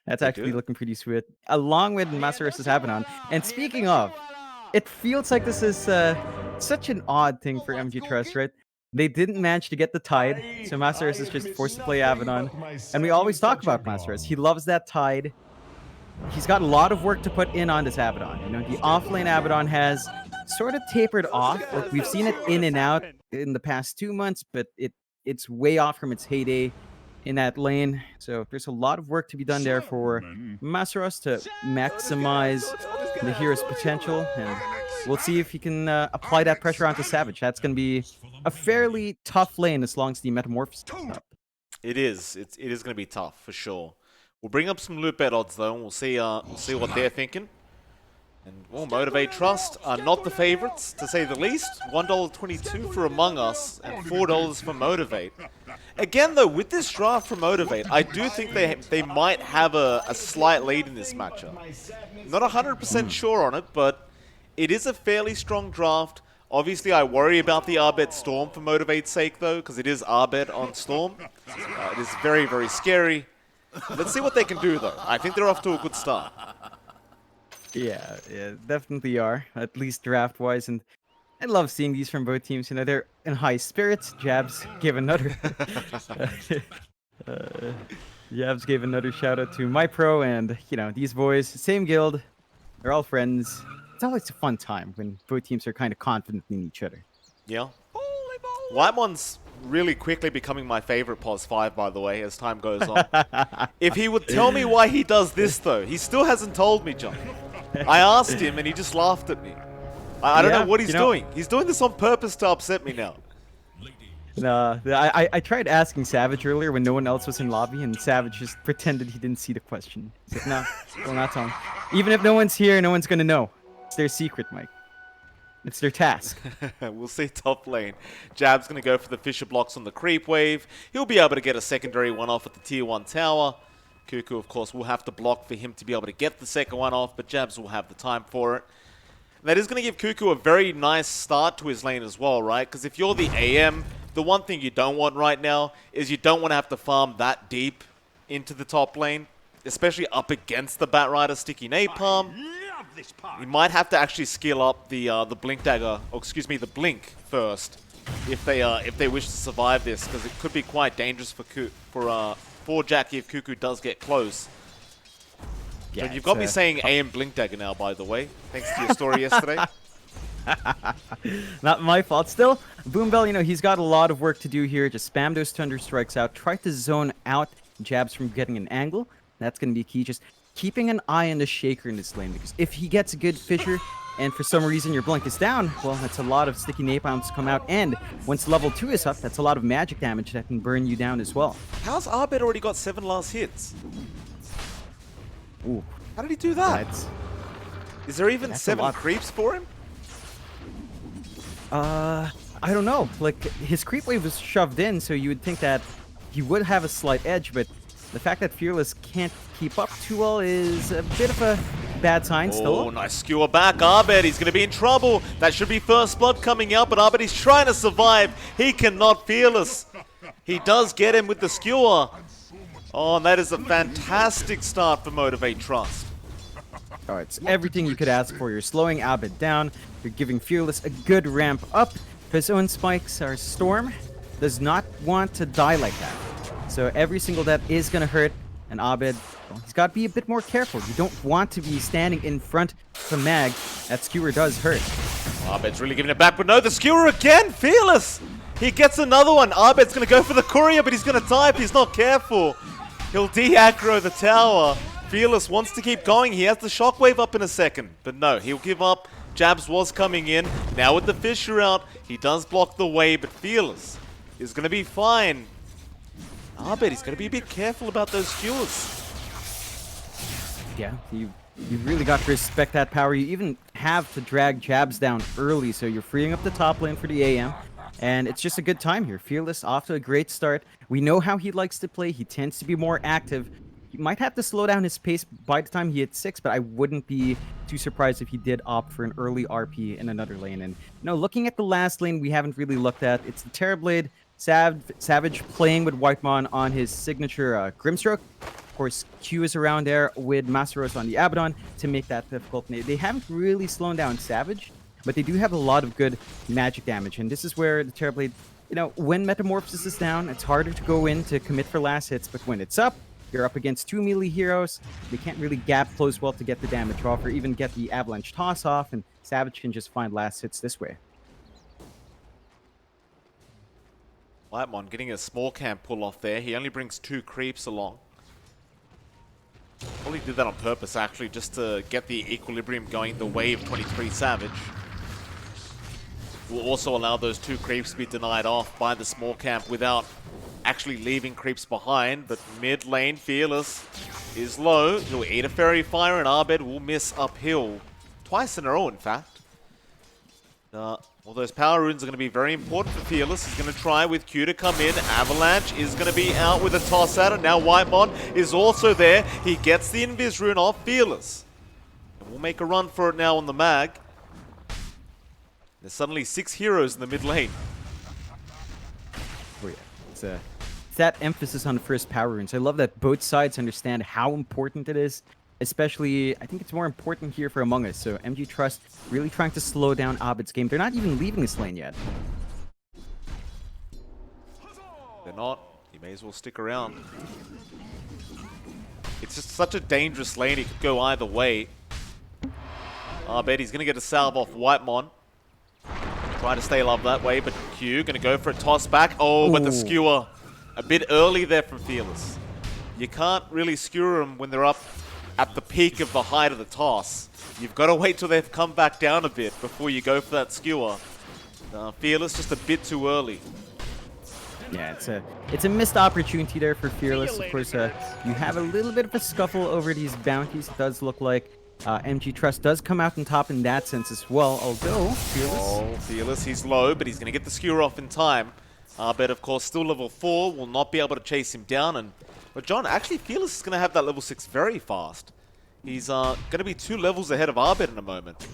That's They actually do. looking pretty sweet. Along with Masaros' Abaddon. And speaking of, it feels like this is such an odd thing for MG Trust, right? They didn't manage to get the Tide, so Masaros is just forced to play Abaddon. And we always talk about Masaros. He loves that Tide. He's got a lot of work to put in on this Abaddon. You know, the offlane Abaddon has sort of tapered off. Like, we've seen it in and out in the past 2 months, but it's way off from its heyday in that lane. So there's a lot of work to be done there for Masaros to maximize the hero's potential, and we'll see if he can apply that pressure onto Savage. That's going to be a fairly tough lane as long as the Metamorphosis is up. It is. It is going to be tough for sure. We'll bring up some loot bet odds though, and we'll see what they're thinking. And well, Motivate Trust are not the favorites, to say the least. $1.22 for Among Us and $4 for Motivate. Again, though, with this draft for Motivate, I do think they might have a slight lead in this matchup. Not 100% sure on it, but it is a fairly strong draft. Obviously, I worry about the Arbet Storm for Motivate's sake, though, because it is Arbet on Storm. It is very, very scary. Let's see what they can do, though. I think they're off to a good start. Yeah, definitely are, at least draft-wise, and I love seeing these from both teams. You know, they're in high spirits. Jabs gave another Jabs gave another shout out to my pro, and you know, these boys, same guild, they're all friends. It's always a fun time when both teams are kind of confident in each other. Yeah. Whitemon's really quickly becoming my favorite POS 5, by the way, as time goes on. If he would tell me why he does this, though, he still hasn't told me, John. I asked him, and he just laughed at me. I don't know what he's doing. He's doing this on purpose to upset me now. No, I tried asking Savage earlier when no one else was in lobby, and Savage just pretended he didn't see the question. He's like, no, will not tell him. Even if no one's here, no one's gonna know. It's their secret, Mike. It's their task. We'll see top lane. Jab's going to go for the Fisher blocks on the creep wave. He'll be able to get a secondary one off at the tier 1 tower. Cuckoo, of course, will have to block for him to be able to get the second one off, but Jabs will have the time for it. That is going to give Cuckoo a very nice start to his lane as well, right? Because if you're the AM, the one thing you don't want right now is you don't want to have to farm that deep into the top lane, especially up against the Batrider Sticky Napalm. You might have to actually skill up the Blink Dagger, or excuse me, the Blink first, if they wish to survive this, because it could be quite dangerous for Jackie if Cuckoo does get close. Yeah, so you've got me saying AM Blink Dagger now, by the way, thanks to your story yesterday. Not my fault. Still, Boombell, you know, he's got a lot of work to do here. Just spam those Thunder Strikes out. Try to zone out Jabs from getting an angle. That's going to be key. Just keeping an eye on the Shaker in this lane, because if he gets a good Fisher and for some reason your Blink is down, well, that's a lot of sticky napalms to come out, and once level 2 is up, that's a lot of magic damage that can burn you down as well. How's Arbet already got 7 last hits? Ooh. How did he do that? Is there even 7 creeps for him? I don't know. Like, his creep wave was shoved in, so you would think that he would have a slight edge, but the fact that Fearless can't keep up too well is a bit of a bad sign still. Oh, nice skewer back. Arbet, he's going to be in trouble. That should be first blood coming out, but Arbet, he's trying to survive. He cannot. Fearless. He does get him with the skewer. Oh, and that is a fantastic start for Motivate Trust. All right, it's everything you could ask for. You're slowing Arbet down. You're giving Fearless a good ramp up. His own spikes are Storm. Does not want to die like that. So every single death is going to hurt, and Abed, well, he's got to be a bit more careful. You don't want to be standing in front of a mag. That skewer does hurt. Abed's really giving it back, but no, the skewer again! Fearless! He gets another one. Abed's going to go for the courier, but he's going to die if he's not careful. He'll de-aggro the tower. Fearless wants to keep going. He has the shockwave up in a second, but no, he'll give up. Jabs was coming in. Now with the Fisher out, he does block the way, but Fearless is going to be fine. Arbet, he's going to be a bit careful about those skewers. Yeah, you really got to respect that power. You even have to drag Jabs down early, so you're freeing up the top lane for the AM. And it's just a good time here. Fearless off to a great start. We know how he likes to play. He tends to be more active. He might have to slow down his pace by the time he hits 6, but I wouldn't be too surprised if he did opt for an early RP in another lane. And you know, looking at the last lane we haven't really looked at, it's the Terrorblade. Savage playing with Whitemon on his signature Grimstroke. Of course, Q is around there with Masaros on the Abaddon to make that difficult. They haven't really slowed down Savage, but they do have a lot of good magic damage. And this is where the Terrorblade, you know, when Metamorphosis is down, it's harder to go in to commit for last hits. But when it's up, you're up against 2 melee heroes. They can't really gap close well to get the damage off or even get the Avalanche toss off. And Savage can just find last hits this way. Lightmon getting a small camp pull off there. He only brings 2 creeps along. Probably did that on purpose, actually, just to get the equilibrium going the way of 23 Savage. Will also allow those 2 creeps to be denied off by the small camp without actually leaving creeps behind. But mid lane, Fearless is low. He'll eat a Fairy Fire, and Abed will miss uphill. Twice in a row, in fact. Well, those power runes are going to be very important for Fearless. He's going to try with Q to come in. Avalanche is going to be out with a toss at it. Now Whitemon is also there. He gets the Invis rune off Fearless. And we'll make a run for it now on the mag. There's suddenly 6 heroes in the mid lane. Oh yeah, it's that emphasis on the first power runes. I love that both sides understand how important it is. Especially, I think it's more important here for Among Us. So MG Trust really trying to slow down Abed's game. They're not even leaving this lane yet. They're not. He may as well stick around. It's just such a dangerous lane. It could go either way. Abed, he's going to get a salve off Whitemon. Try to stay alive that way, but Q going to go for a toss back. Oh, but the skewer a bit early there from Fearless. You can't really skewer them when they're up at the peak of the height of the toss. You've got to wait till they've come back down a bit before you go for that skewer. Fearless just a bit too early. Yeah, it's a missed opportunity there for Fearless. Of course, you have a little bit of a scuffle over these bounties. It does look like MG Trust does come out on top in that sense as well, although Fearless... Oh, Fearless, he's low, but he's going to get the skewer off in time. But of course, still level 4, will not be able to chase him down. But John, actually, Fearless is going to have that level 6 very fast. He's going to be 2 levels ahead of Abed in a moment.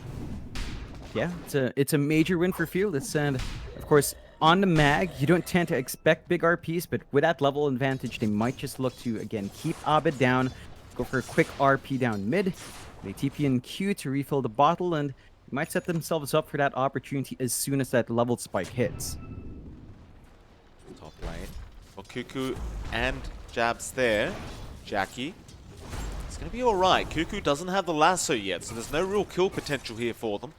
Yeah, it's a major win for Fearless, and of course, on the mag, you don't tend to expect big RPs, but with that level advantage, they might just look to, again, keep Abed down, go for a quick RP down mid. They TP in Q to refill the bottle, and might set themselves up for that opportunity as soon as that level spike hits. Top lane. For Cuckoo and Jabs there. Jackie. It's going to be alright. Cuckoo doesn't have the lasso yet, so there's no real kill potential here for them.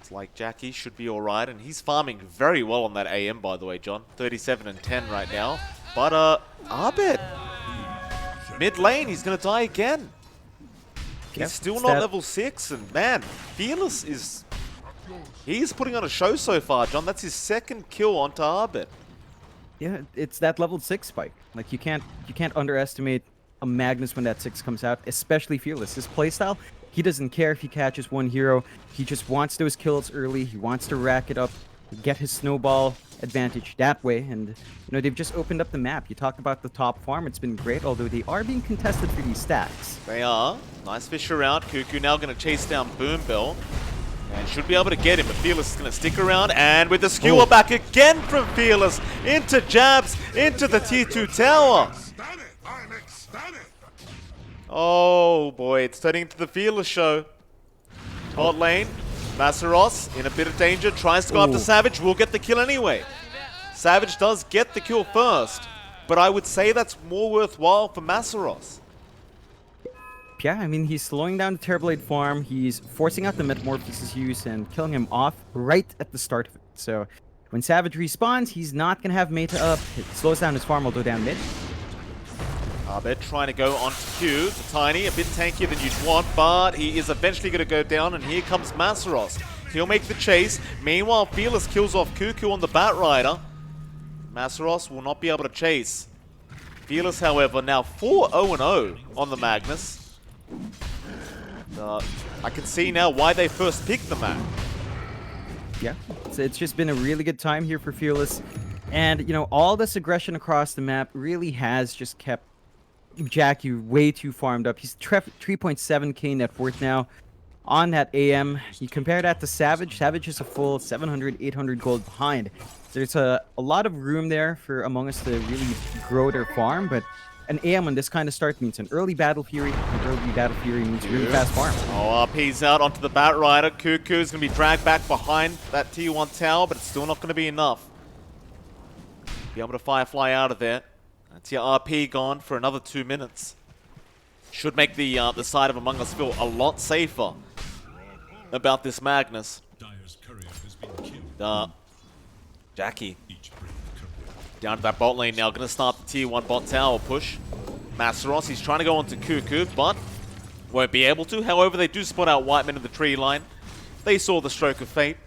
It's like Jackie should be alright, and he's farming very well on that AM, by the way, John. 37 and 10 right now. But, Abed. Mid lane, he's going to die again. He's still not level 6, and man, Fearless is... He's putting on a show so far, John. That's his 2nd kill onto Abed. Yeah, it's that level 6 spike. Like, you can't underestimate a Magnus when that 6 comes out, especially Fearless. His playstyle, he doesn't care if he catches one hero. He just wants those kills early. He wants to rack it up, get his snowball advantage that way. And, you know, they've just opened up the map. You talked about the top farm. It's been great, although they are being contested for these stacks. They are. Nice fish around. Cuckoo now going to chase down Boombill. And should be able to get him, but Fearless is going to stick around. And with the skewer back again from Fearless, into Jabs, into the T2 tower. Oh boy, it's turning into the Fearless show. Bot lane, Masaros in a bit of danger, tries to go after Savage, will get the kill anyway. Savage does get the kill first, but I would say that's more worthwhile for Masaros. Yeah, I mean, he's slowing down the Terrorblade farm, he's forcing out the Metamorphosis use and killing him off right at the start of it. So, when Savage respawns, he's not going to have Meta up. It slows down his farm, although down mid. Abed trying to go onto Q. The Tiny, a bit tankier than you'd want, but he is eventually going to go down, and here comes Masaros. He'll make the chase. Meanwhile, Fearless kills off Cuckoo on the Bat Rider. Masaros will not be able to chase. Fearless, however, now 4-0-0 on the Magnus. I can see now why they first picked the map. Yeah, it's just been a really good time here for Fearless. And, you know, all this aggression across the map really has just kept Jackie way too farmed up. He's 3.7k net worth now on that AM. You compare that to Savage. Savage is a full 700, 800 gold behind. There's a lot of room there for Among Us to really grow their farm, but an AM on this kind of start means an early Battle Fury, and early Battle Fury means really fast farm. Oh, RP's out onto the Bat Rider. Cuckoo's going to be dragged back behind that Tier 1 tower, but it's still not going to be enough. Be able to Firefly out of there. That's your RP gone for another 2 minutes. Should make the side of Among Us feel a lot safer about this Magnus. Jackie down to that bot lane now, going to start the Tier 1 bot tower push. Masaros, he's trying to go onto Cuckoo, but won't be able to. However, they do spot out Whiteman in the tree line. They saw the stroke of fate.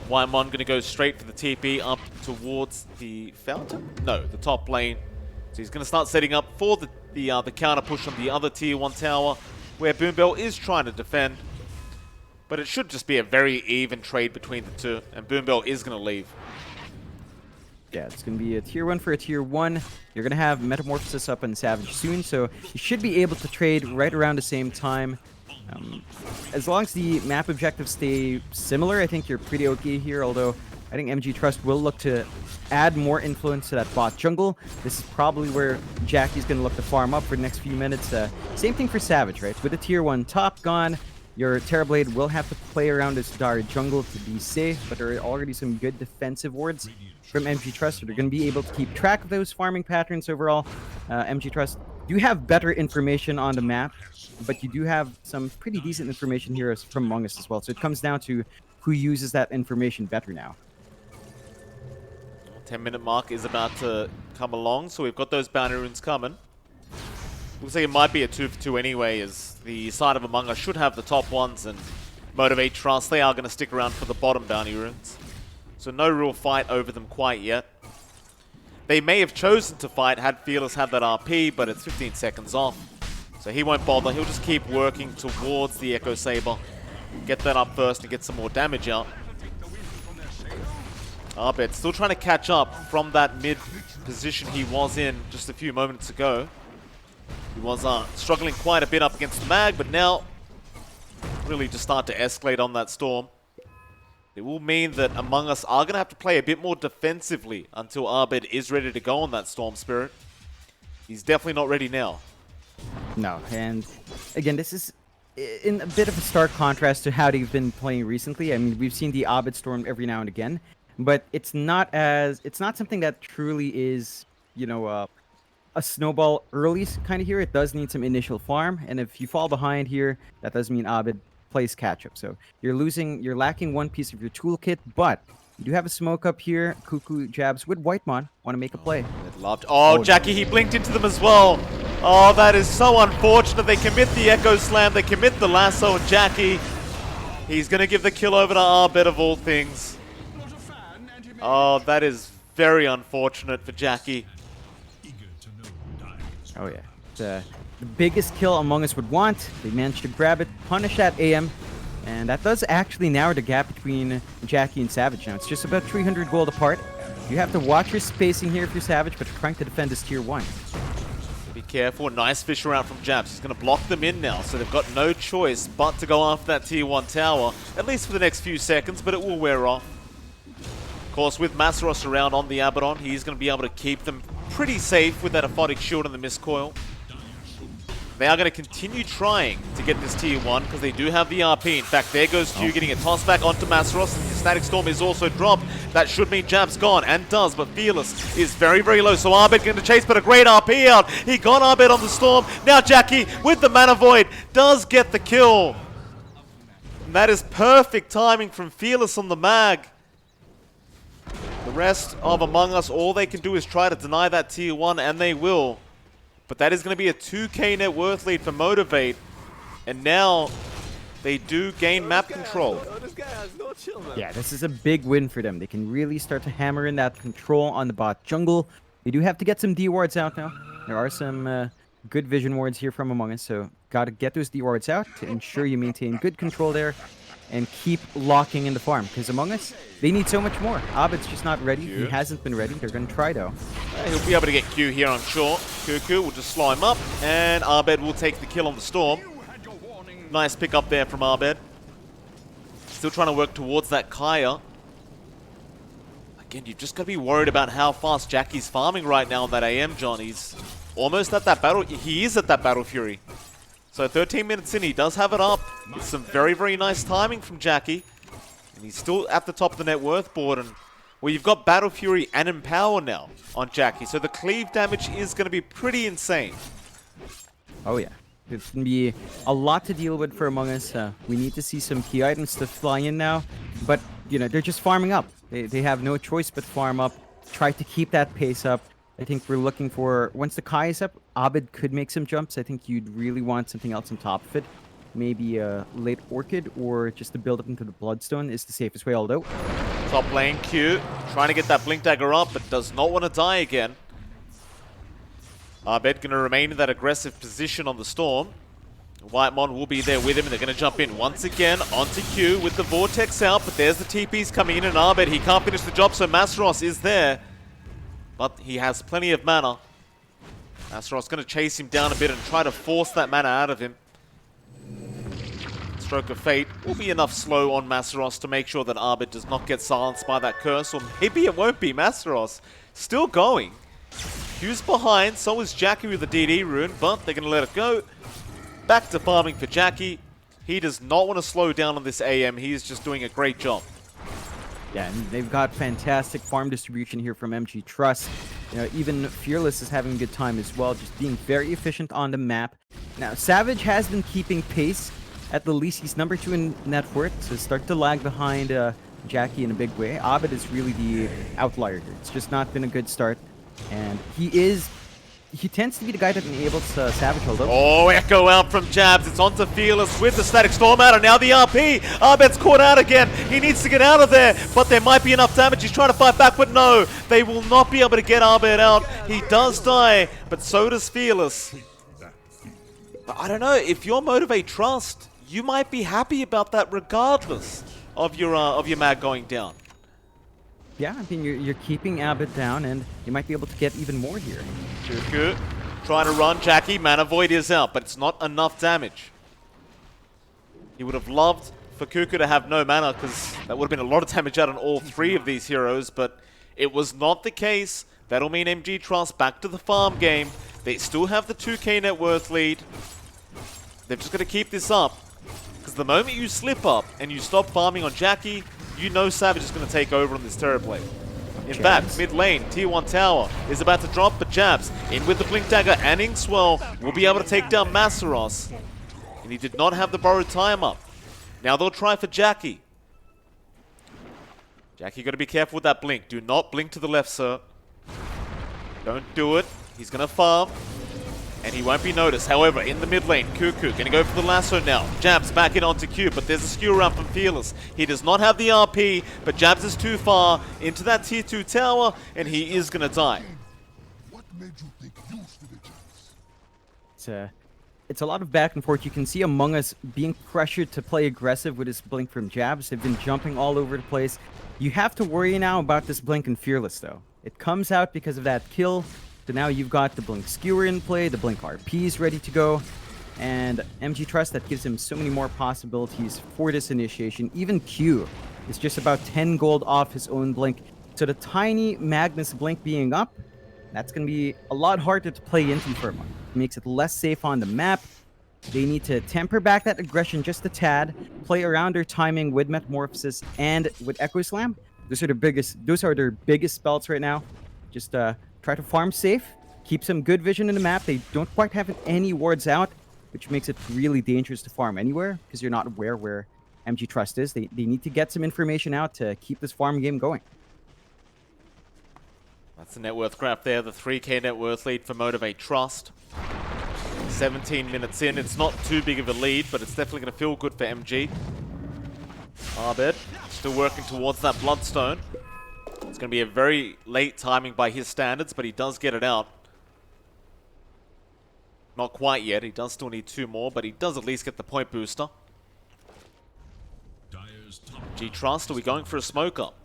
Whitemon going to go straight for the TP up towards the fountain? No, the top lane. So he's going to start setting up for the counter push on the other Tier 1 tower, where Boombell is trying to defend. But it should just be a very even trade between the two, and Boombell is going to leave. Yeah, it's going to be a Tier 1 for a Tier 1. You're going to have Metamorphosis up on Savage soon, so you should be able to trade right around the same time. As long as the map objectives stay similar, I think you're pretty okay here, although I think MG Trust will look to add more influence to that bot jungle. This is probably where Jackie's going to look to farm up for the next few minutes. Same thing for Savage, right? With the Tier 1 top gone, your Terrorblade will have to play around this Dark jungle to be safe, but there are already some good defensive wards from MG Trust, so they're going to be able to keep track of those farming patterns overall. MG Trust do have better information on the map, but you do have some pretty decent information here from Among Us as well, so it comes down to who uses that information better now. 10-minute mark is about to come along, so we've got those bounty runes coming. Looks like it might be a 2-for-2 anyway, as the side of Among Us should have the top ones, and Motivate Trust, they are going to stick around for the bottom bounty runes. So no real fight over them quite yet. They may have chosen to fight had Fearless had that RP, but it's 15 seconds off. So he won't bother, he'll just keep working towards the Echo Saber. Get that up first and get some more damage out. Arbed still trying to catch up from that mid position he was in just a few moments ago. He was struggling quite a bit up against the mag, but now really just start to escalate on that Storm. It will mean that Among Us are going to have to play a bit more defensively until Arbed is ready to go on that Storm Spirit. He's definitely not ready now. No, and again, this is in a bit of a stark contrast to how they've been playing recently. I mean, we've seen the Arbed Storm every now and again, but it's not something that truly is, you know, a snowball early kind of here. It does need some initial farm, and if you fall behind here, that does mean Arbed plays catch up. So you're lacking one piece of your toolkit, but you do have a smoke up here. Cuckoo jabs with Whitemon. Want to make a play. Oh, Jackie, he blinked into them as well. Oh, that is so unfortunate. They commit the Echo Slam, they commit the lasso, and Jackie, he's going to give the kill over to Arbed of all things. Oh, that is very unfortunate for Jackie. Oh yeah, the biggest kill Among Us would want. They managed to grab it, punish that AM, and that does actually narrow the gap between Jackie and Savage now. It's just about 300 gold apart. You have to watch your spacing here if you're Savage, but you're trying to defend this Tier 1. Be careful. Nice fish around from Jabs. He's going to block them in now, so they've got no choice but to go after that Tier 1 tower, at least for the next few seconds, but it will wear off. Of course, with Masaros around on the Abaddon, he's going to be able to keep them pretty safe with that Aphotic Shield and the Miscoil. They are going to continue trying to get this Tier 1 because they do have the RP. In fact, there goes Q getting a toss back onto Masaros. And the Static Storm is also dropped. That should mean Jab's gone, and does, but Fearless is very, very low. So Arbed going to chase, but a great RP out. He got Arbed on the Storm. Now Jackie with the Mana Void does get the kill. And that is perfect timing from Fearless on the mag. The rest of Among Us, all they can do is try to deny that Tier 1, and they will. But that is going to be a 2k net worth lead for Motivate. And now they do gain map control. Yeah, this is a big win for them. They can really start to hammer in that control on the bot jungle. They do have to get some D wards out now. There are some good vision wards here from Among Us, so got to get those D wards out to ensure you maintain good control there and keep locking in the farm. Because Among Us, they need so much more. Abed's just not ready. He hasn't been ready. They're going to try, though. He'll be able to get Q here, I'm sure. Cuckoo will just slow him up, and Arbed will take the kill on the Storm. Nice pick up there from Arbed. Still trying to work towards that Kaya. Again, you've just got to be worried about how fast Jackie's farming right now on that AM, John. He's almost at that battle. He is at that Battle Fury. So 13 minutes in, he does have it up. It's some very, very nice timing from Jackie. And he's still at the top of the net worth board. And well, you've got Battle Fury and Empower now on Jackie. So the cleave damage is going to be pretty insane. Oh yeah. It's going to be a lot to deal with for Among Us. We need to see some key items to fly in now. But, you know, they're just farming up. They have no choice but farm up. Try to keep that pace up. I think we're looking for... Once the Kai is up, Abed could make some jumps. I think you'd really want something else on top of it. Maybe a late Orchid or just to build up into the Bloodstone is the safest way, although... Top lane Q, trying to get that Blink Dagger up, but does not want to die again. Abed going to remain in that aggressive position on the Storm. Whitemon will be there with him, and they're going to jump in once again onto Q with the Vortex out, but there's the TPs coming in, and Abed, he can't finish the job, so Masros is there. But he has plenty of mana. Masros going to chase him down a bit and try to force that mana out of him. Stroke of Fate will be enough slow on Masros to make sure that Abed does not get silenced by that curse, or maybe it won't be. Masros still going. Q's behind, so is Jackie with the DD rune, but they're going to let it go. Back to farming for Jackie. He does not want to slow down on this AM. He is just doing a great job. Yeah, and they've got fantastic farm distribution here from MG Trust. You know, even Fearless is having a good time as well, just being very efficient on the map. Now, Savage has been keeping pace. At the least, he's number 2 in net worth, so start to lag behind Jackie in a big way. Abed is really the outlier here. It's just not been a good start. And he tends to be the guy that enables Savage, although... Oh, Echo out from Jabs. It's onto Fearless with the Static Storm out, and now the RP. Abed's caught out again. He needs to get out of there, but there might be enough damage. He's trying to fight back, but no. They will not be able to get Abed out. He does die, but so does Fearless. But I don't know. If you're Motivate Trust, you might be happy about that regardless of your mag going down. Yeah, I mean, you're keeping Abed down, and you might be able to get even more here. Cuckoo trying to run Jackie. Mana Void is out, but it's not enough damage. He would have loved for Cuckoo to have no mana, because that would have been a lot of damage out on all 3 of these heroes, but it was not the case. That'll mean MG Trust back to the farm game. They still have the 2k net worth lead. They've just got to keep this up, because the moment you slip up and you stop farming on Jackie, you know Savage is going to take over on this Terrorblade. In fact, mid lane, tier 1 tower is about to drop, but Jabs in with the Blink Dagger and Inkswell will be able to take down Massaros. And he did not have the borrowed time up. Now they'll try for Jackie. Jackie, got to be careful with that blink. Do not blink to the left, sir. Don't do it. He's going to farm. And he won't be noticed. However, in the mid lane, Cuckoo going to go for the lasso now. Jabs back in onto Q, but there's a skew around from Fearless. He does not have the RP, but Jabs is too far into that tier 2 tower, and he is going to die. What made you think you stood a chance? It's a lot of back and forth. You can see Among Us being pressured to play aggressive with his blink from Jabs. They've been jumping all over the place. You have to worry now about this blink and Fearless, though. It comes out because of that kill. So now you've got the Blink Skewer in play, the Blink RP is ready to go, and MG Trust, that gives him so many more possibilities for this initiation. Even Q is just about 10 gold off his own Blink. So the tiny Magnus Blink being up, that's going to be a lot harder to play into for him. It makes it less safe on the map. They need to temper back that aggression just a tad, play around their timing with Metamorphosis and with Echo Slam. Those are their biggest spells right now. Just try to farm safe, keep some good vision in the map. They don't quite have any wards out, which makes it really dangerous to farm anywhere because you're not aware where MG Trust is. They need to get some information out to keep this farm game going. That's the net worth graph there, the 3k net worth lead for Motivate Trust. 17 minutes in, it's not too big of a lead, but it's definitely going to feel good for MG. Abed still working towards that Bloodstone. It's going to be a very late timing by his standards, but he does get it out. Not quite yet. He does still need 2 more, but he does at least get the point booster. G Trust, are we going for a smoke up?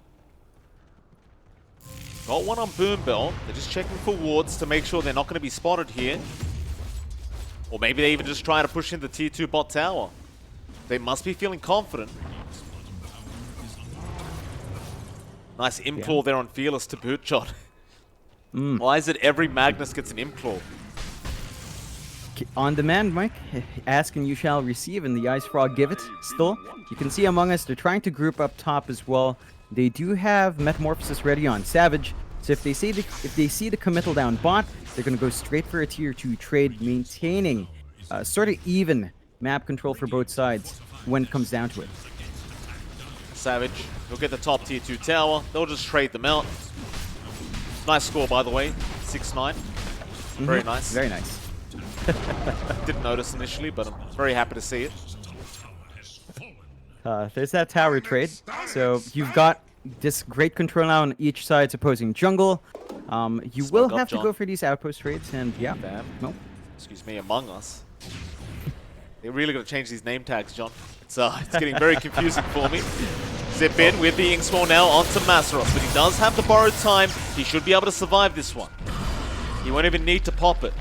Got one on Boom Bell. They're just checking for wards to make sure they're not going to be spotted here. Or maybe they even just try to push in the tier 2 bot tower. They must be feeling confident. Nice Implore there on Fearless to boot, John. Why is it every Magnus gets an Implore? On demand, Mike. Ask and you shall receive, and the Ice Frog give it. Still, you can see Among Us, they're trying to group up top as well. They do have Metamorphosis ready on Savage, so if they see the committal down bot, they're going to go straight for a tier 2 trade, maintaining sort of even map control for both sides when it comes down to it. Savage, he'll get the top tier 2 tower. They'll just trade them out. Nice score, by the way. 6-9. Very nice. Very nice. Didn't notice initially, but I'm very happy to see it. There's that tower trade. So you've got this great control now on each side's opposing jungle. You will have to go for these outpost trades, and yeah. No. Excuse me, Among Us. They're really going to change these name tags, John. It's getting very confusing for me. Zip in with the Inkswell now onto Masaros, but he does have the borrowed time. He should be able to survive this one. He won't even need to pop it.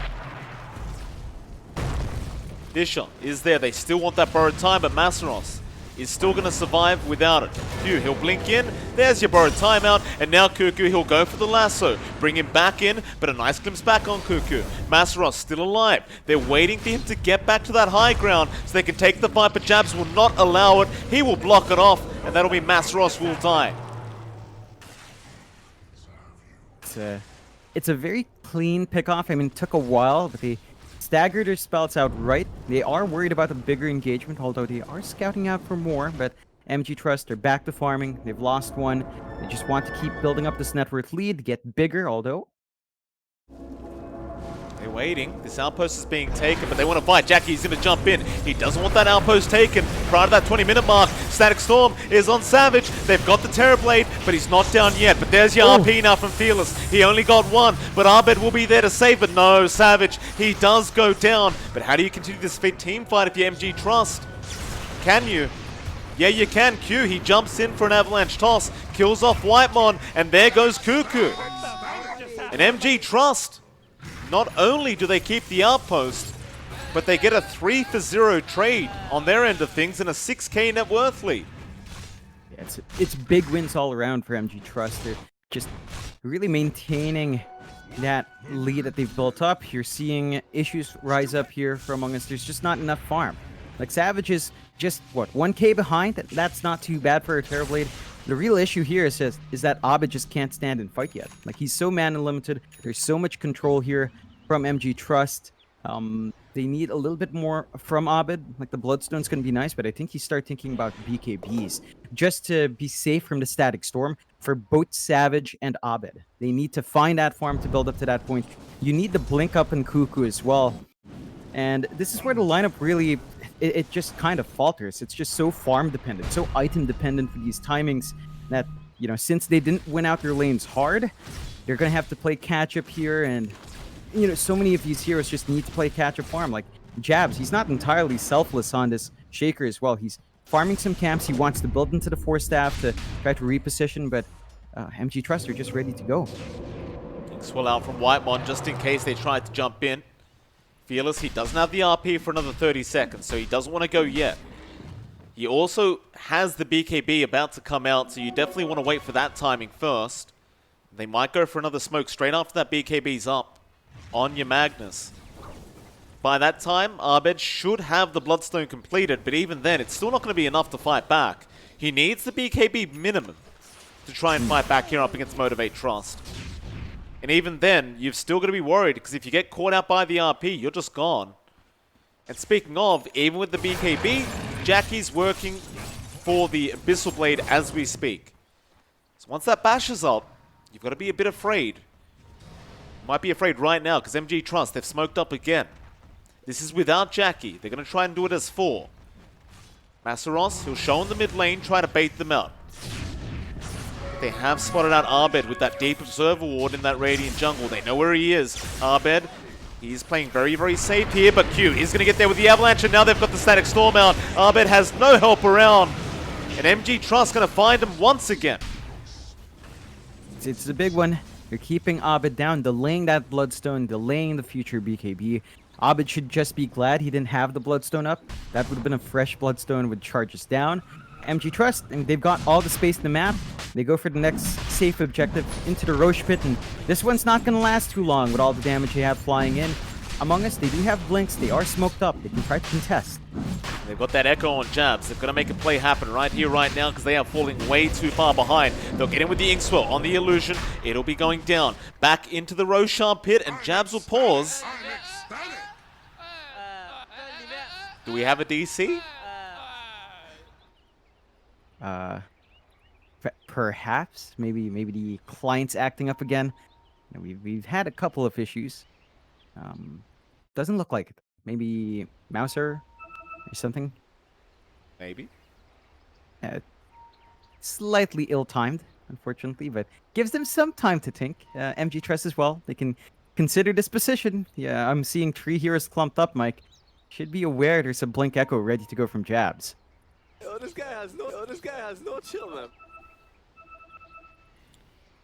Disha is there. They still want that borrowed time, but Masaros is still going to survive without it. Q, he'll blink in. There's your borrowed timeout. And now Cuckoo, he'll go for the lasso. Bring him back in, but a nice glimpse back on Cuckoo. Masaros still alive. They're waiting for him to get back to that high ground so they can take the fight, but Jabs will not allow it. He will block it off, and that'll be Masaros will die. It's a very clean pickoff. I mean, it took a while, but they staggered their spells out right. They are worried about a bigger engagement, although they are scouting out for more, but MG Trust are back to farming. They've lost one. They just want to keep building up this net worth lead, get bigger, although... They're waiting. This outpost is being taken, but they want to fight. Jackie's going to jump in. He doesn't want that outpost taken. Prior to that 20-minute mark, Static Storm is on Savage. They've got the Terrorblade, but he's not down yet. But there's your RP now from Fearless. He only got one, but Abed will be there to save it. No, Savage, he does go down. But how do you continue this team fight if you're MG Trust? Can you? Yeah, you can. Q, he jumps in for an avalanche toss, kills off Whitemon, and there goes Cuckoo. And MG Trust, not only do they keep the outpost, but they get a 3-for-0 trade on their end of things and a 6k net worth lead. Yeah, it's big wins all around for MG Trust. They're just really maintaining that lead that they've built up. You're seeing issues rise up here for Among Us. There's just not enough farm. Like, Savage is just, what, 1k behind? That's not too bad for a Terrorblade. The real issue here is that Abed just can't stand and fight yet. Like, he's so mana limited. There's so much control here from MG Trust. They need a little bit more from Abed. Like, the Bloodstone's going to be nice, but I think you start thinking about BKBs. Just to be safe from the Static Storm for both Savage and Abed. They need to find that farm to build up to that point. You need the Blink Up and Cuckoo as well. And this is where the lineup really... It just kind of falters. It's just so farm dependent, so item dependent for these timings that, you know, since they didn't win out their lanes hard, they're going to have to play catch up here. And, you know, so many of these heroes just need to play catch up farm. Like Jabs, he's not entirely selfless on this Shaker as well. He's farming some camps. He wants to build into the 4-staff to try to reposition, but MG Trust are just ready to go. Swell out from Whitemon just in case they tried to jump in. Fearless, he doesn't have the RP for another 30 seconds, so he doesn't want to go yet. He also has the BKB about to come out, so you definitely want to wait for that timing first. They might go for another smoke straight after that BKB's up on your Magnus. By that time, Abed should have the Bloodstone completed, but even then, it's still not going to be enough to fight back. He needs the BKB minimum to try and fight back here up against Motivate Trust. And even then, you've still got to be worried, because if you get caught out by the RP, you're just gone. And speaking of, even with the BKB, Jackie's working for the Abyssal Blade as we speak. So once that bashes up, you've got to be a bit afraid. Might be afraid right now, because MG Trust, they've smoked up again. This is without Jackie. They're going to try and do it as 4. Masaros, he'll show in the mid lane, try to bait them out. They have spotted out Abed with that Deep Observer Ward in that Radiant jungle. They know where he is. Abed, he's playing very, very safe here, but Q is going to get there with the Avalanche, and now they've got the Static Storm out. Abed has no help around, and MG Trust going to find him once again. It's a big one. They're keeping Abed down, delaying that Bloodstone, delaying the future BKB. Abed should just be glad he didn't have the Bloodstone up. That would have been a fresh Bloodstone with charges down. MG Trust, and they've got all the space in the map. They go for the next safe objective into the Roche pit, and this one's not going to last too long with all the damage they have flying in. Among Us, they do have blinks. They are smoked up. They can try to contest. They've got that echo on Jabs. They've got to make a play happen right here, right now, because they are falling way too far behind. They'll get in with the Inkswell on the illusion. It'll be going down. Back into the Roshan pit, and Jabs will pause. Do we have a DC? Perhaps. Maybe the client's acting up again. You know, we've had a couple of issues. Doesn't look like it. Maybe Mouser or something. Maybe. Slightly ill-timed, unfortunately, but gives them some time to think. MG Trust as well. They can consider this position. Yeah, I'm seeing 3 heroes clumped up, Mike. Should be aware there's a Blink Echo ready to go from Jabs. This guy has no chill, man.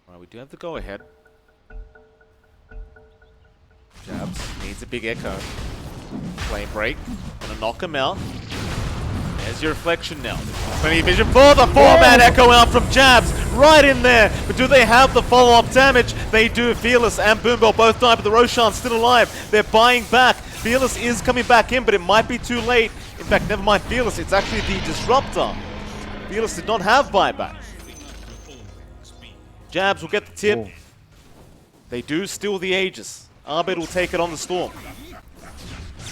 Alright, we do have to go ahead. Jabs needs a big echo. Flame break. Gonna knock him out. There's your reflection now. Plenty of vision for the 4-man echo out from Jabs. Right in there. But do they have the follow-up damage? They do. Fearless and Boombell both died, but the Roshan's still alive. They're buying back. Fearless is coming back in, but it might be too late. In fact, never mind Fearless. It's actually the Disruptor. Fearless did not have buyback. Jabs will get the tip. Oh. They do steal the Aegis. Abed will take it on the Storm.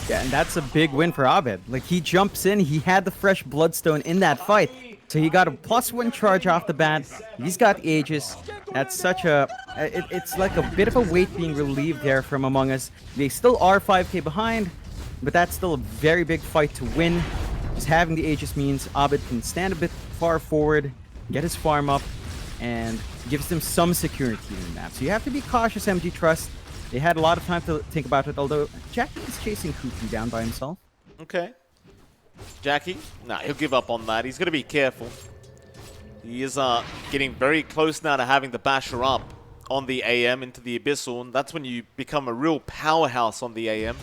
Yeah, and that's a big win for Abed. Like, he jumps in, he had the fresh Bloodstone in that fight, so he got a +1 charge off the bat. He's got Aegis. That's such a... it's like a bit of a weight being relieved there from Among Us. They still are 5k behind, but that's still a very big fight to win. Just having the Aegis means Abed can stand a bit far forward, get his farm up, and gives them some security in the map. So you have to be cautious, MG Trust. They had a lot of time to think about it, although Jackie is chasing Kuku down by himself. Okay. Jackie? Nah, he'll give up on that. He's going to be careful. He is getting very close now to having the Basher up on the AM into the Abyssal, and that's when you become a real powerhouse on the AM.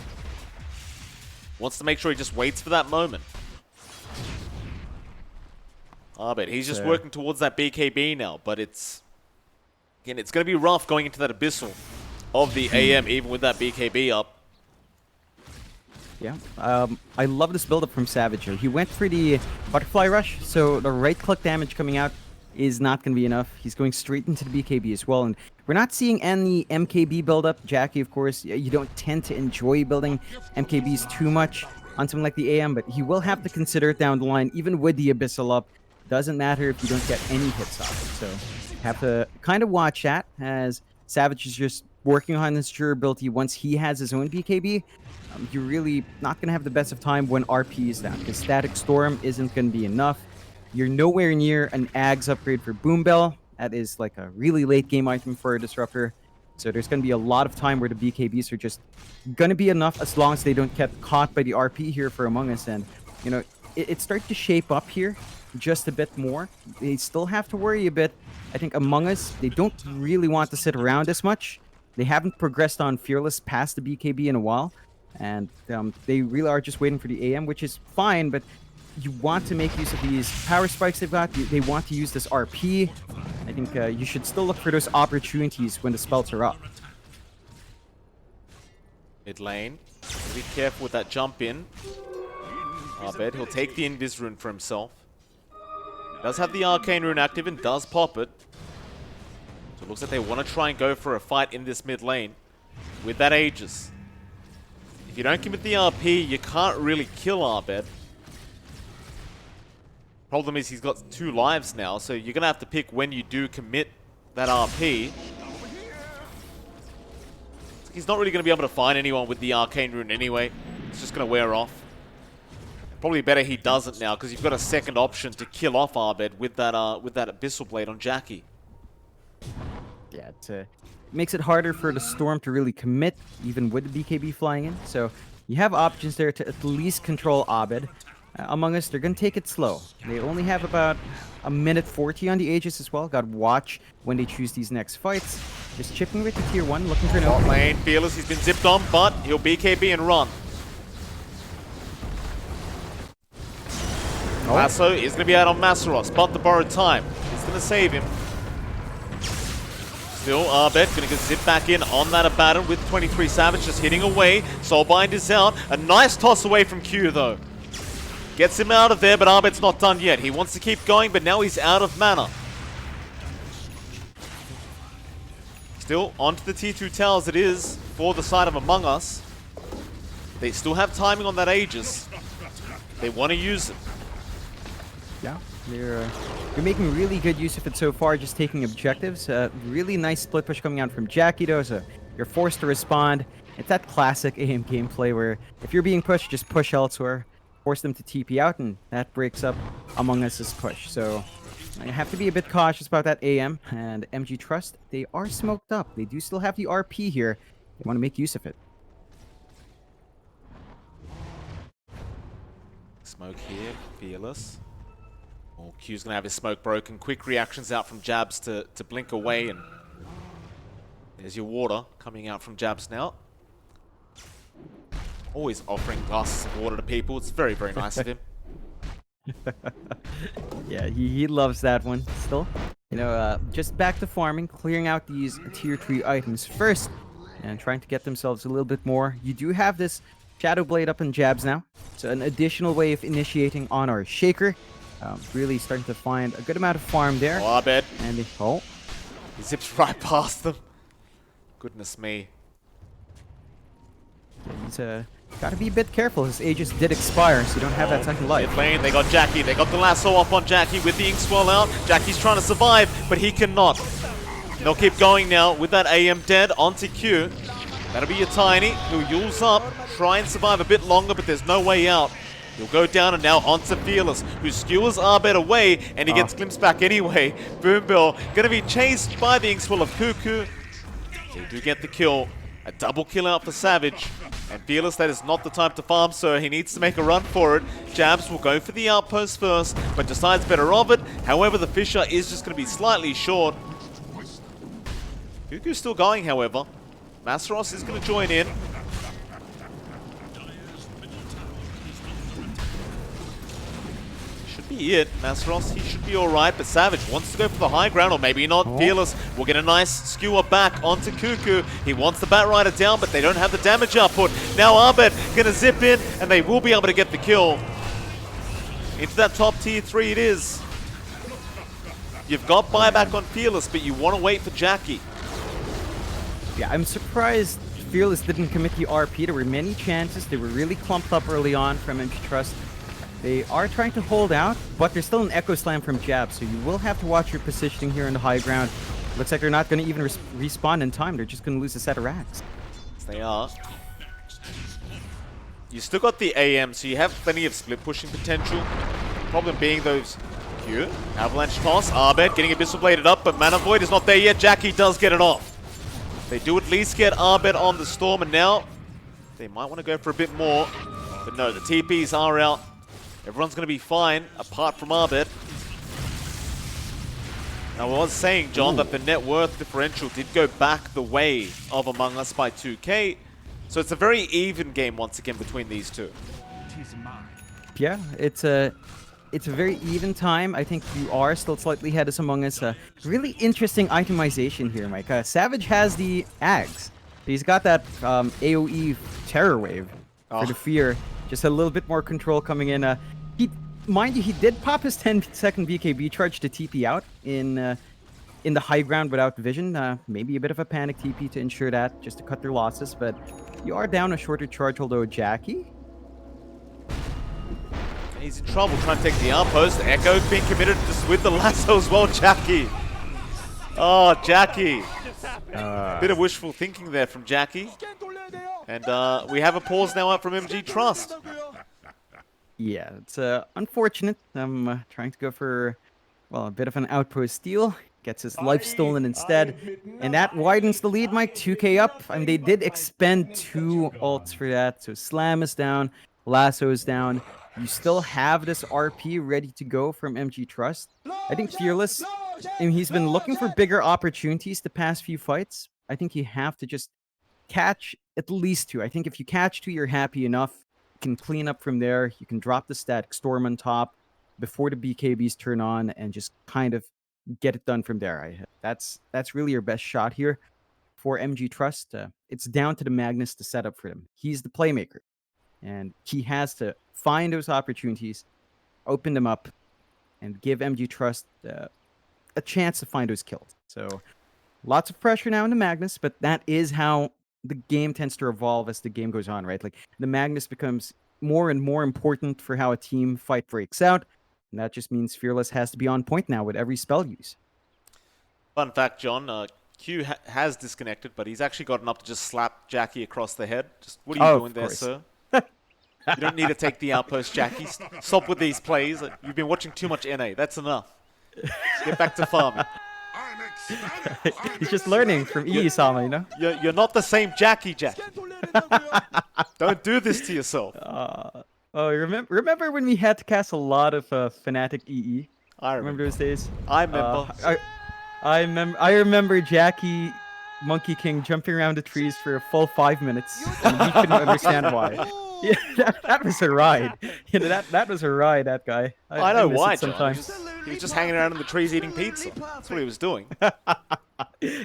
Wants to make sure he just waits for that moment. But he's just working towards that BKB now, but it's... Again, it's going to be rough going into that Abyssal of the AM, even with that BKB up. Yeah, I love this build-up from Savage here. He went for the Butterfly Rush, so the right-click damage coming out is not going to be enough. He's going straight into the BKB as well, and we're not seeing any MKB build-up. Jackie, of course, you don't tend to enjoy building MKBs too much on something like the AM, but he will have to consider it down the line, even with the Abyssal up. Doesn't matter if you don't get any hits off it, so you have to kind of watch that, as Savage is just working on his durability. Once he has his own BKB, you're really not going to have the best of time when RP is down, because Static Storm isn't going to be enough. You're nowhere near an Ags upgrade for Boombell. That is like a really late game item for a Disruptor. So there's going to be a lot of time where the BKBs are just going to be enough as long as they don't get caught by the RP here for Among Us. And, you know, it starts to shape up here just a bit more. They still have to worry a bit. I think Among Us, they don't really want to sit around as much. They haven't progressed on Fearless past the BKB in a while, and they really are just waiting for the AM, which is fine, but you want to make use of these power spikes they've got. They want to use this RP. I think you should still look for those opportunities when the spells are up. Mid lane. Be careful with that jump in. Abed, he'll take the Invis rune for himself. Does have the Arcane rune active and does pop it. So it looks like they want to try and go for a fight in this mid lane with that Aegis. If you don't commit the RP, you can't really kill Abed. Problem is he's got 2 lives now, so you're going to have to pick when you do commit that RP. He's not really going to be able to find anyone with the Arcane rune anyway. It's just going to wear off. Probably better he doesn't now, because you've got a second option to kill off Abed with that Abyssal Blade on Jackie. Yeah, it makes it harder for the Storm to really commit, even with the BKB flying in. So you have options there to at least control Abed. Among Us, they're going to take it slow. They only have about a minute 40 on the Aegis as well. Got to watch when they choose these next fights. Just chipping with the tier 1, looking for an Bot opening. lane, Fearless, he's been zipped on, but he'll BKB and run. Lasso is going to be out on Masaros, but the borrowed time is going to save him. Still, Arbet going to get zipped back in on that Abaddon with 23 Savage just hitting away. Soulbind is out. A nice toss away from Q though. Gets him out of there, but Arbet's not done yet. He wants to keep going, but now he's out of mana. Still, onto the T2 towers it is for the side of Among Us. They still have timing on that Aegis. They want to use it. Yeah, you're making really good use of it so far, just taking objectives. Really nice split push coming out from SEA-DOTA. You're forced to respond. It's that classic AM gameplay where if you're being pushed, just push elsewhere, force them to TP out, and that breaks up Among Us's push. So I have to be a bit cautious about that AM, and MG Trust, they are smoked up. They do still have the RP here. They want to make use of it. Smoke here, Fearless. Oh, Q's gonna have his smoke broken. Quick reactions out from Jabs to blink away, and there's your water coming out from Jabs now. Always offering glasses of water to people. It's very, very nice of him. Yeah, he loves that one still. You know, just back to farming, clearing out these tier 3 items first, and trying to get themselves a little bit more. You do have this Shadow Blade up in Jabs now. So an additional way of initiating on our Shaker. Really starting to find a good amount of farm there. Oh, I bet. And He zips right past them. Goodness me. he's gotta be a bit careful. His Aegis did expire, so you don't have that second life. Mid lane, they got Jackie. They got the lasso up on Jackie with the Inkswell out. Jackie's trying to survive, but he cannot. They'll keep going now with that AM dead onto Q. That'll be your Tiny, who yules up, try and survive a bit longer, but there's no way out. He'll go down and now onto Fearless, who skewers Arbet away, and he gets glimpsed back anyway. Boombill gonna be chased by the Inkswell of Cuckoo. They do get the kill. A double kill out for Savage. And Fearless, that is not the time to farm, sir. He needs to make a run for it. Jabs will go for the outpost first, but decides better of it. However, the Fisher is just going to be slightly short. Cuckoo's still going, however. Masaros is going to join in. Should be it. Masaros, he should be alright, but Savage wants to go for the high ground, or maybe not. Fearless will get a nice skewer back onto Cuckoo. He wants the Batrider down, but they don't have the damage output. Now Arbet gonna zip in, and they will be able to get the kill. Into that top tier 3 it is. You've got buyback on Fearless, but you want to wait for Jackie. Yeah, I'm surprised Fearless didn't commit the RP. There were many chances. They were really clumped up early on from MG Trust. They are trying to hold out, but there's still an Echo Slam from Jab, so you will have to watch your positioning here in the high ground. Looks like they're not going to even respawn in time. They're just going to lose a set of racks. Yes, they are. You still got the AM, so you have plenty of split pushing potential. Problem being those Q, Avalanche Toss, Arbet getting Abyssal Bladed up, but Mana Void is not there yet. Jackie does get it off. They do at least get Arbet on the Storm, and now they might want to go for a bit more. But no, the TPs are out. Everyone's going to be fine, apart from Arbet. Now, I was saying, John, that the net worth differential did go back the way of Among Us by 2K. So it's a very even game once again between these two. Yeah, it's a very even time. I think you are still slightly ahead of Among Us. Really interesting itemization here, Mike. Savage has the Ags. He's got that AoE Terror Wave for the Fear. Just a little bit more control coming in. Mind you, he did pop his 10-second BKB charge to TP out in the high ground without vision. Maybe a bit of a panic TP to ensure that, just to cut their losses. But you are down a shorter charge, although Jackie. He's in trouble trying to take the outpost. Echo being committed just with the lasso as well, Jackie. Oh, Jackie. Bit of wishful thinking there from Jackie. And we have a pause now out from MG Trust. Yeah, it's unfortunate. I'm trying to go for, well, a bit of an outpost steal. Gets his life stolen instead. And that widens the lead, Mike. 2k up. And they did expend 2 ults for that. So Slam is down. Lasso is down. You still have this RP ready to go from MG Trust. I think Fearless, and he's been looking for bigger opportunities the past few fights. I think you have to just catch at least 2. I think if you catch 2, you're happy enough. You can clean up from there. You can drop the static Storm on top. before the BKBs turn on and just kind of get it done from there. That's really your best shot here for MG Trust. It's down to the Magnus to set up for them. He's the playmaker, and he has to find those opportunities, open them up, and give MG Trust a chance to find those kills. So lots of pressure now in the Magnus, but that is how the game tends to evolve as the game goes on, right? Like the Magnus becomes more and more important for how a team fight breaks out. And that just means Fearless has to be on point now with every spell use. Fun fact, John, Q has disconnected, but he's actually gotten up to just slap Jackie across the head. Just what are you doing there, sir? You don't need to take the outpost, Jackie. Stop with these plays. You've been watching too much NA. That's enough. Get back to farming. He's just learning from Sama, you know? You're not the same Jackie. Don't do this to yourself. Oh, remember when we had to cast a lot of Fnatic EE? I remember those days. I remember. I remember Jackie Monkey King jumping around the trees for a full 5 minutes, and we couldn't understand why. Yeah, that was a ride. You know, that was a ride. That guy. I know why. Sometimes he was just hanging around in the trees eating pizza. That's what he was doing.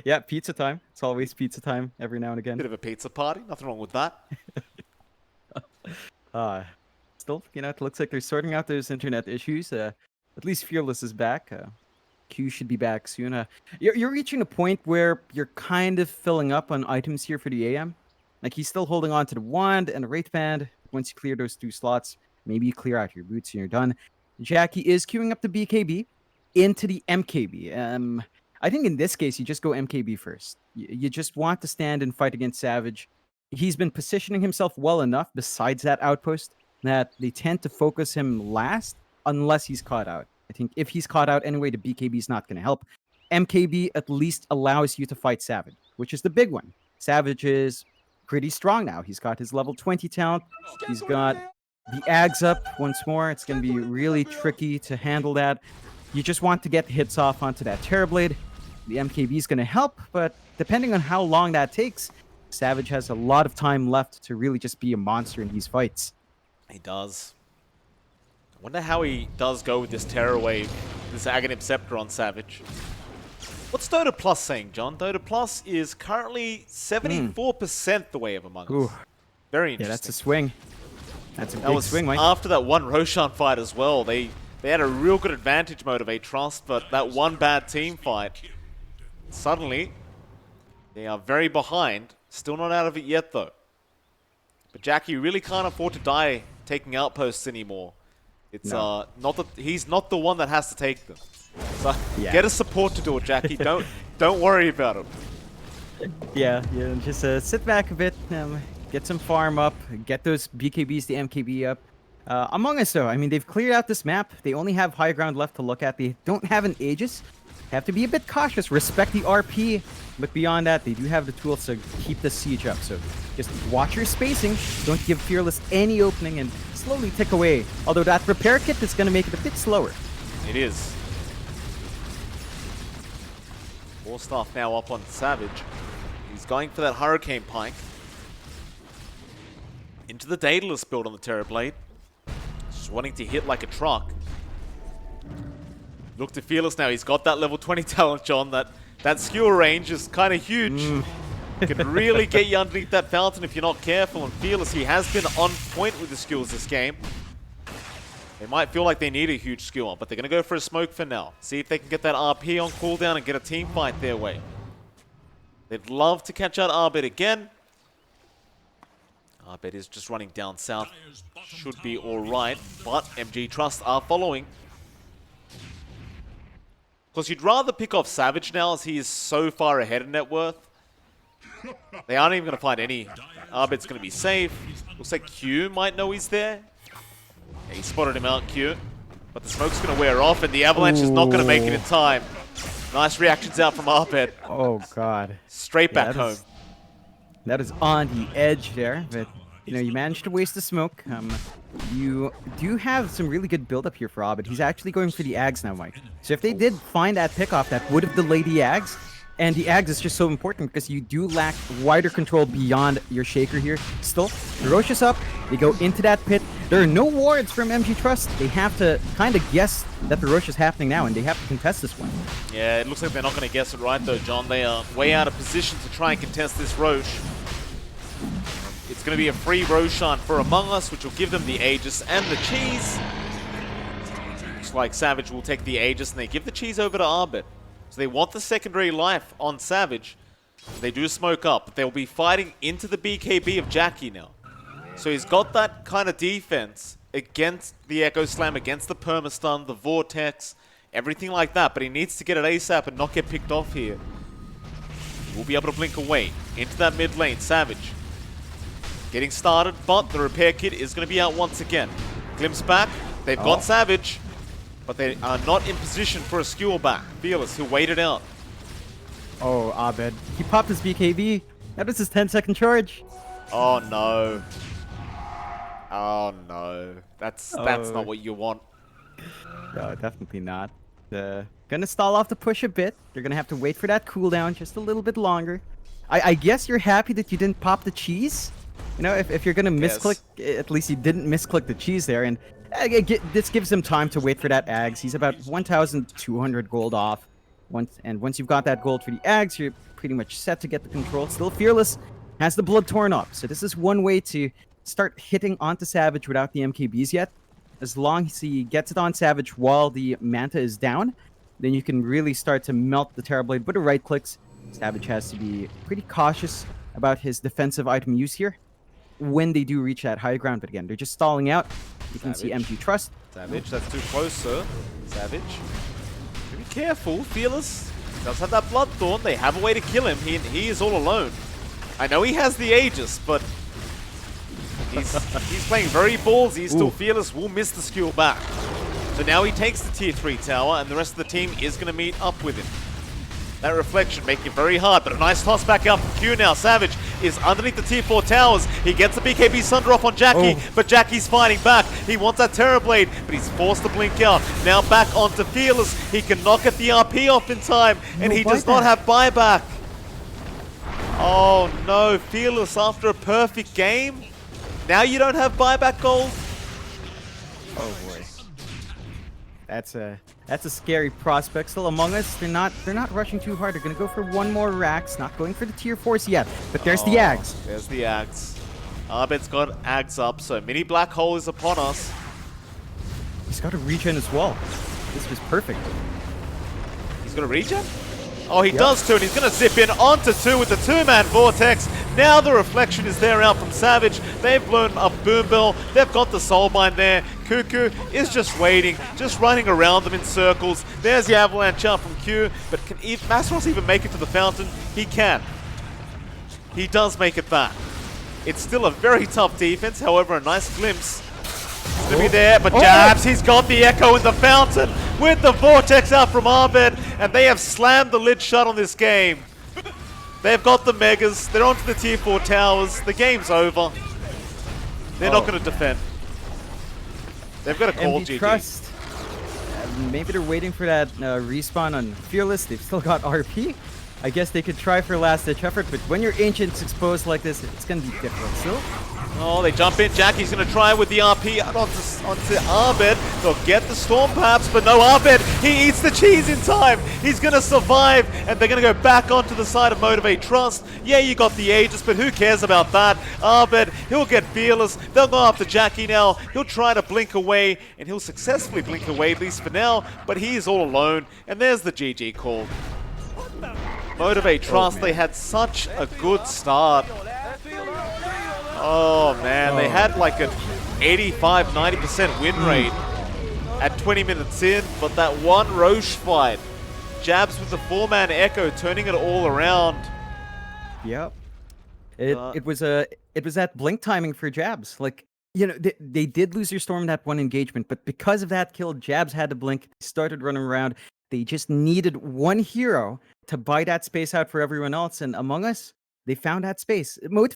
Yeah, pizza time. It's always pizza time every now and again. Bit of a pizza party. Nothing wrong with that. Still, you know, it looks like they're sorting out those internet issues. At least Fearless is back. Q should be back soon. You're reaching a point where you're kind of filling up on items here for the AM. Like, he's still holding on to the wand and the Wraith Band. Once you clear those 2 slots, maybe you clear out your boots and you're done. Jackie is queuing up the BKB into the MKB. I think in this case, you just go MKB first. You just want to stand and fight against Savage. He's been positioning himself well enough besides that outpost that they tend to focus him last unless he's caught out. I think if he's caught out anyway, the BKB is not going to help. MKB at least allows you to fight Savage, which is the big one. Savage is pretty strong now. He's got his level 20 talent. He's got the Ags up once more. It's going to be really tricky to handle that. You just want to get hits off onto that Terrorblade. The MKB is going to help, but depending on how long that takes, Savage has a lot of time left to really just be a monster in these fights. He does. I wonder how he does go with this Terror Wave, this Aghanim Scepter on Savage. What's DOTA Plus saying, John? DOTA Plus is currently 74% the way of Among Us. Ooh. Very interesting. Yeah, that's a swing. That's a big swing, Mike. After that one Roshan fight as well, they had a real good advantage Motivate Trust, but that one bad team fight, suddenly, they are very behind. Still not out of it yet, though. But Jackie really can't afford to die taking outposts anymore. It's not that he's not the one that has to take them. So get a support to do it, Jackie. Don't worry about him. Yeah, just sit back a bit, get some farm up, get those BKBs, the MKB up. Among Us, though, I mean, they've cleared out this map. They only have high ground left to look at. They don't have an Aegis. Have to be a bit cautious, respect the RP, but beyond that, they do have the tools to keep the siege up. So just watch your spacing, don't give Fearless any opening, and slowly tick away. Although that repair kit is going to make it a bit slower. It is. 4 staff now up on Savage. He's going for that Hurricane Pike. Into the Daedalus build on the Terrorblade. Just wanting to hit like a truck. Look to Fearless now. He's got that level 20 talent, John. That skewer range is kind of huge. Can really get you underneath that fountain if you're not careful. And Fearless, he has been on point with the skills this game. They might feel like they need a huge skewer, but they're going to go for a smoke for now. See if they can get that RP on cooldown and get a team fight their way. They'd love to catch out Arbit again. Arbit is just running down south. Should be alright, but MG Trust are following. Because you'd rather pick off Savage now as he is so far ahead in net worth. They aren't even going to find any. Arbit's going to be safe. Looks like Q might know he's there. Yeah, he spotted him out, Q. But the smoke's going to wear off and the Avalanche is not going to make it in time. Nice reactions out from Arbit. Oh, God. Straight back home. That is on the edge there, but you know, you managed to waste the smoke. You do have some really good build-up here for Arbit. He's actually going for the Ags now, Mike. So if they did find that pick-off that would have delayed the Ags, And the Ags is just so important because you do lack wider control beyond your Shaker here. Still, the Rosh is up. They go into that pit. There are no wards from MG Trust. They have to kind of guess that the Rosh is happening now, and they have to contest this one. Yeah, it looks like they're not going to guess it right, though, John. They are way out of position to try and contest this Rosh. It's going to be a free Roshan for Among Us, which will give them the Aegis and the cheese. Looks like Savage will take the Aegis, and they give the cheese over to Arbit. So they want the secondary life on Savage. They do smoke up, but they'll be fighting into the BKB of Jackie now. So he's got that kind of defense against the Echo Slam, against the Permastun, the Vortex, everything like that. But he needs to get it ASAP and not get picked off here. We'll be able to blink away into that mid lane. Savage getting started, but the repair kit is going to be out once again. Glimpse back. They've got Savage, but they are not in position for a skewer back. Fearless, he'll wait it out. Oh, Abed. He popped his BKB. That was his 10-second charge. Oh no. Oh no. That's not what you want. No, definitely not. Gonna stall off the push a bit. They're gonna have to wait for that cooldown just a little bit longer. I guess you're happy that you didn't pop the cheese? You know, if you're gonna misclick, at least you didn't misclick the cheese there, and this gives him time to wait for that Ags. He's about 1,200 gold off. Once you've got that gold for the Ags, you're pretty much set to get the control. Still, Fearless has the blood torn up, so this is one way to start hitting onto Savage without the MKBs yet. As long as he gets it on Savage while the Manta is down, then you can really start to melt the Terrorblade with the right clicks. Savage has to be pretty cautious about his defensive item use here when they do reach that high ground. But again, they're just stalling out. You can see MG Trust. Savage, that's too close, sir. Savage. Be careful, Fearless does have that Bloodthorn. They have a way to kill him. He is all alone. I know he has the Aegis, but he's playing very ballsy. He's still Fearless, will miss the skewer back. So now he takes the tier 3 tower, and the rest of the team is going to meet up with him. That reflection making it very hard, but a nice toss back out from Q now. Savage is underneath the tier 4 towers. He gets the BKB Sunder off on Jackie, but Jackie's fighting back. He wants that Terrorblade, but he's forced to blink out. Now back onto Fearless. He can knock at the RP off in time, and he does not have buyback. Oh no, Fearless after a perfect game. Now you don't have buyback gold. Oh boy. That's a scary prospect. Still, Among Us, they're not rushing too hard. They're gonna go for one more Rax, not going for the tier 4s yet. But there's the Ags. There's the Ags. Arbit's got Ags up, so mini black hole is upon us. He's got a regen as well. This was perfect. He's got a regen? Oh, he does too, and he's going to zip in onto 2 with the 2-man Vortex. Now the reflection is there out from Savage. They've blown up Boom Bell. They've got the Soulbind there. Cuckoo is just waiting, just running around them in circles. There's the Avalanche out from Q, but can Masros even make it to the fountain? He can. He does make it back. It's still a very tough defense, however, a nice glimpse. It's going to be there, but Jabs, he's got the Echo in the fountain with the Vortex out from Arbed, and they have slammed the lid shut on this game. They've got the Megas, they're onto the tier 4 towers, the game's over. They're not going to defend. They've got a call, GG. Trust. Maybe they're waiting for that respawn on Fearless. They've still got RP. I guess they could try for a last-ditch effort, but when your Ancient's exposed like this, it's going to be difficult still. Oh, they jump in. Jackie's going to try with the RP out onto Arbed. They'll get the Storm perhaps, but no, Arbed, he eats the cheese in time. He's going to survive, and they're going to go back onto the side of Motivate Trust. Yeah, you got the Aegis, but who cares about that? Arbed, he'll get Fearless. They'll go after Jackie now. He'll try to blink away, and he'll successfully blink away, at least for now, but he is all alone, and there's the GG call. Motivate Trust, they had such a good start. Oh man, they had like an 85-90% win rate at 20 minutes in, but that one Roche fight, Jabs with the 4-man Echo turning it all around. Yep. It was that blink timing for Jabs. Like, you know, they did lose their Storm in that one engagement, but because of that kill, Jabs had to blink, started running around. They just needed one hero to buy that space out for everyone else, and Among Us, they found that space.